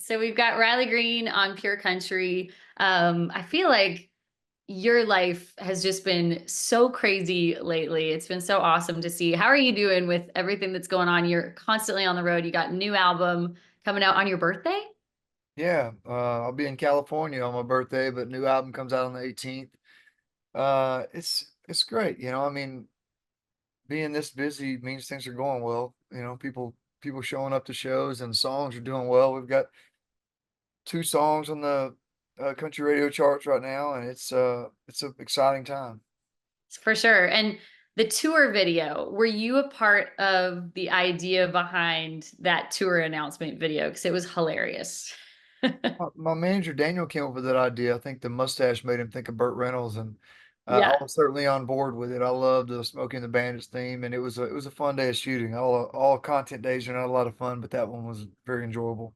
So we've got Riley Green on Pure Country. I feel like your life has just been so crazy lately. It's been so awesome to see. How are you doing with everything that's going on? You're constantly on the road. You got a new album coming out on your birthday? Yeah, I'll be in California on my birthday, but new album comes out on the 18th. It's great, I mean, being this busy means things are going well. People showing up to shows and songs are doing well. We've got two songs on the country radio charts right now, and it's an exciting time. For sure. And the tour video, were you a part of the idea behind that tour announcement video? Because it was hilarious. My manager Daniel came up with that idea. I think the mustache made him think of Burt Reynolds, and I Yeah. was certainly on board with it. I loved the Smoking the Bandits theme, and it was a fun day of shooting. All content days are not a lot of fun, but that one was very enjoyable.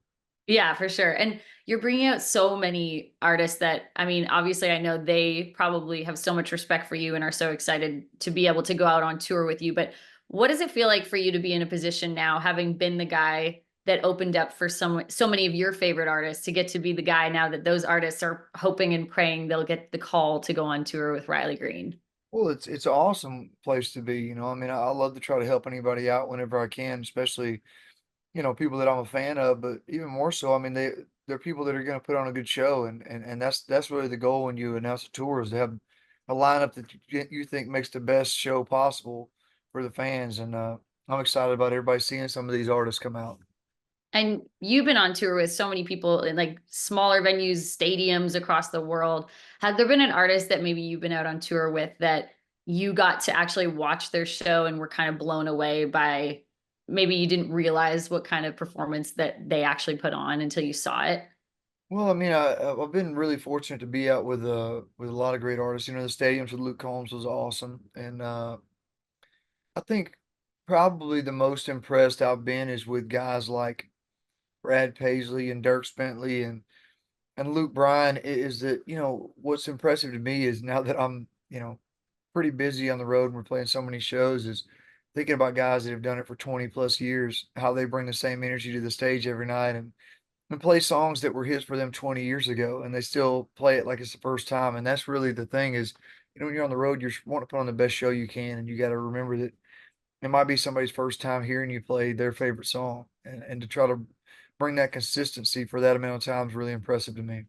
Yeah, for sure. And you're bringing out so many artists that, I mean, obviously, I know they probably have so much respect for you and are so excited to be able to go out on tour with you. But what does it feel like for you to be in a position now, having been the guy that opened up for so many of your favorite artists, to get to be the guy now that those artists are hoping and praying they'll get the call to go on tour with Riley Green? Well, it's an awesome place to be. I mean, I love to try to help anybody out whenever I can, especially people that I'm a fan of. But even more so, I mean, they're people that are going to put on a good show, and that's really the goal when you announce a tour is to have a lineup that you think makes the best show possible for the fans. And I'm excited about everybody seeing some of these artists come out. And you've been on tour with so many people in like smaller venues, stadiums across the world. Has there been an artist that maybe you've been out on tour with that you got to actually watch their show and were kind of blown away by, maybe you didn't realize what kind of performance that they actually put on until you saw it? Well, I mean, I've been really fortunate to be out with a lot of great artists. The stadiums with Luke Combs was awesome, and I think probably the most impressed I've been is with guys like Brad Paisley and Dierks Bentley and Luke Bryan. Is that what's impressive to me is now that I'm pretty busy on the road and we're playing so many shows is thinking about guys that have done it for 20 plus years, how they bring the same energy to the stage every night and play songs that were hits for them 20 years ago, and they still play it like it's the first time. And that's really the thing is, when you're on the road, you're wanting to put on the best show you can, and you got to remember that it might be somebody's first time hearing you play their favorite song, and to try to bring that consistency for that amount of time is really impressive to me.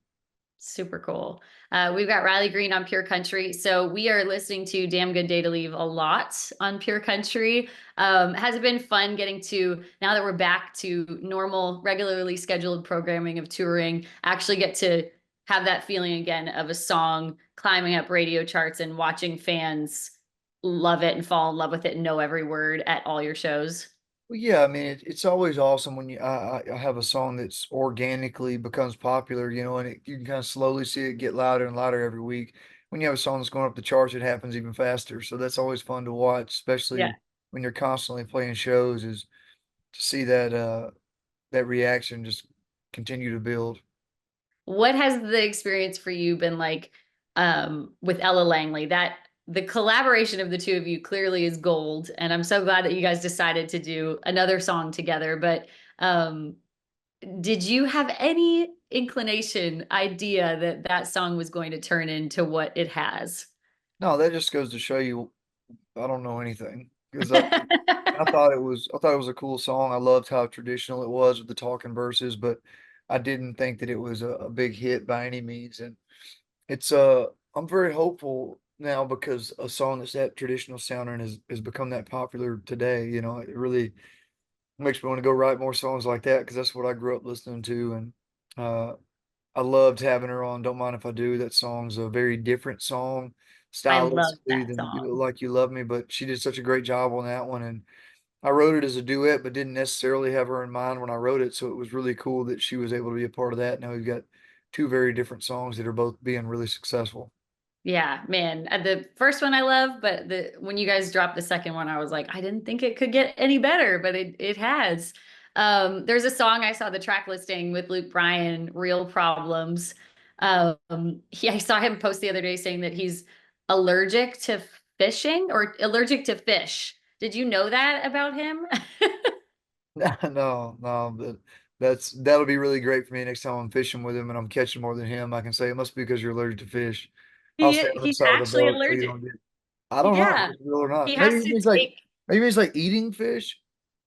Super cool. We've got Riley Green on Pure Country. So we are listening to Damn Good Day to Leave a lot on Pure Country. Has it been fun getting to, now that we're back to normal, regularly scheduled programming of touring, actually get to have that feeling again of a song climbing up radio charts and watching fans love it and fall in love with it and know every word at all your shows? Well, yeah, I mean, it's always awesome when I have a song that's organically becomes popular, and you can kind of slowly see it get louder and louder every week. When you have a song that's going up the charts, it happens even faster. So that's always fun to watch, Yeah. especially when you're constantly playing shows, is to see that reaction just continue to build. What has the experience for you been like with Elle Langley? That the collaboration of the two of you clearly is gold, and I'm so glad that you guys decided to do another song together. But um, did you have any inclination, idea that that song was going to turn into what it has? No, that just goes to show you I don't know anything because I thought it was a cool song. I loved how traditional it was with the talking verses, but I didn't think that it was a big hit by any means. And it's I'm very hopeful now because a song that's that traditional sounding has become that popular today. It really makes me want to go write more songs like that because that's what I grew up listening to. And uh I loved having her on Don't Mind If I Do. That song's a very different song I love stylistically that than song. Like You Love Me, but she did such a great job on that one. And I wrote it as a duet, but didn't necessarily have her in mind when I wrote it. So it was really cool that she was able to be a part of that. Now we've got two very different songs that are both being really successful. Yeah, man. The first one I love, but the when you guys dropped the second one, I was like, I didn't think it could get any better, but it has. There's a song I saw the track listing with Luke Bryan, Real Problems. I saw him post the other day saying that he's allergic to fishing or allergic to fish. Did you know that about him? No, no, that'll be really great for me next time I'm fishing with him and I'm catching more than him. I can say it must be because you're allergic to fish. I'll stay on the He's side of the actually boat so you allergic. don't get. I don't know if Yeah. it's real or He not. has to take Maybe he's like eating fish.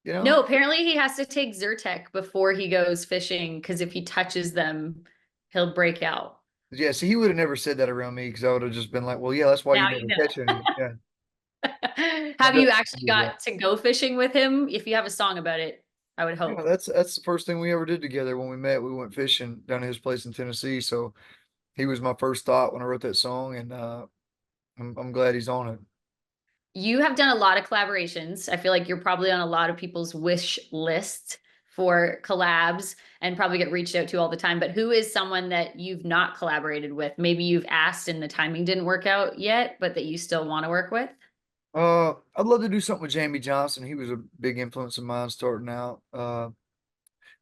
You know? No, apparently he has to take Zyrtec before he goes fishing because if he touches them, he'll break out. Yeah. See, he would have never said that around me because I would have just been like, well, yeah, that's why you Now never you catch any. Yeah. know. I Have you definitely actually did that. got to go fishing with him? If you have a song about it, I would Yeah, hope. that's the first thing we ever did together when we met. We went fishing down at his place in Tennessee. So he was my first thought when I wrote that song, and I'm glad he's on it. You have done a lot of collaborations. I feel like you're probably on a lot of people's wish list for collabs and probably get reached out to all the time. But who is someone that you've not collaborated with? Maybe you've asked and the timing didn't work out yet, but that you still want to work with? I'd love to do something with Jamie Johnson. He was a big influence of mine starting out. I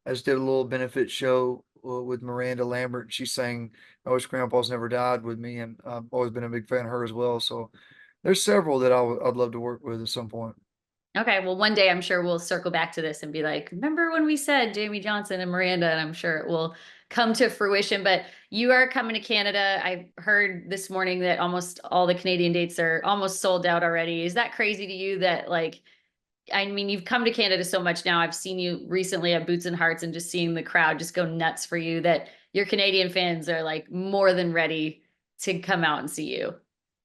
just did a little benefit show with Miranda Lambert. She sang "I Wish Grandpa's Never Died" with me, and I've always been a big fan of her as well. So there's several that I'd love to work with at some point. Okay, well, one day I'm sure we'll circle back to this and be like, remember when we said Jamie Johnson and Miranda? And I'm sure it will come to fruition. But you are coming to Canada. I heard this morning that almost all the Canadian dates are almost sold out already. Is that crazy to you that, like, I mean, you've come to Canada so much now. I've seen you recently at Boots and Hearts and just seeing the crowd just go nuts for you that your Canadian fans are like more than ready to come out and see you.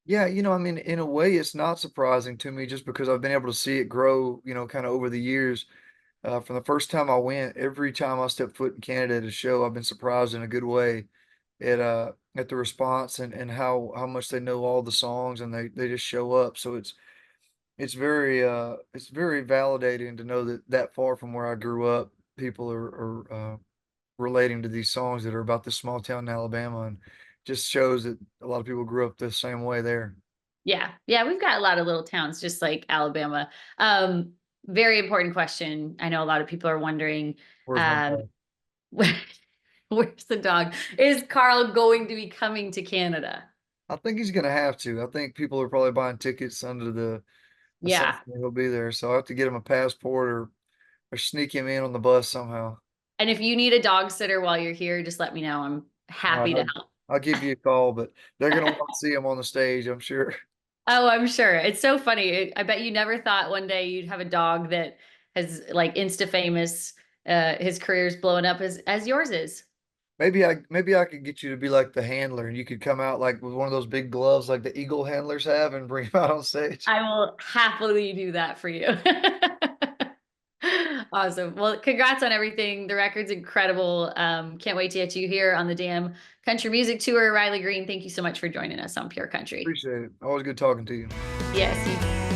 Yeah, I mean, in a way, it's not surprising to me just because I've been able to see it grow, kind of over the years. From the first time I went, every time I step foot in Canada at a show, I've been surprised in a good way at the response and how much they know all the songs and they just show up. So it's very validating to know that that far from where I grew up, people are relating to these songs that are about this small town in Alabama, and just shows that a lot of people grew up the same way there. Yeah. Yeah. We've got a lot of little towns just like Alabama. Um, Very important question. I know a lot of people are wondering, Where's my um, dog? where's the dog? Is Carl going to be coming to Canada? I think he's gonna have to. I think people are probably buying tickets under the Yeah. assumption he'll be there. So I have to get him a passport or sneak him in on the bus somehow. And if you need a dog sitter while you're here, just let me know. I'm All right, happy to I'll give you a call, but they're gonna help. want to see him on the stage, I'm sure. Oh, I'm sure. It's so funny. I bet you never thought one day you'd have a dog that has like insta famous. His career's blowing up as yours is. Maybe I could get you to be like the handler, and you could come out like with one of those big gloves like the Eagle handlers have, and bring him out on stage. I will happily do that for you. Awesome. Well, congrats on everything. The record's incredible. Can't wait to get you here on the Damn Country Music Tour. Riley Green, thank you so much for joining us on Pure Country. Appreciate it. Always good talking to you. Yes, you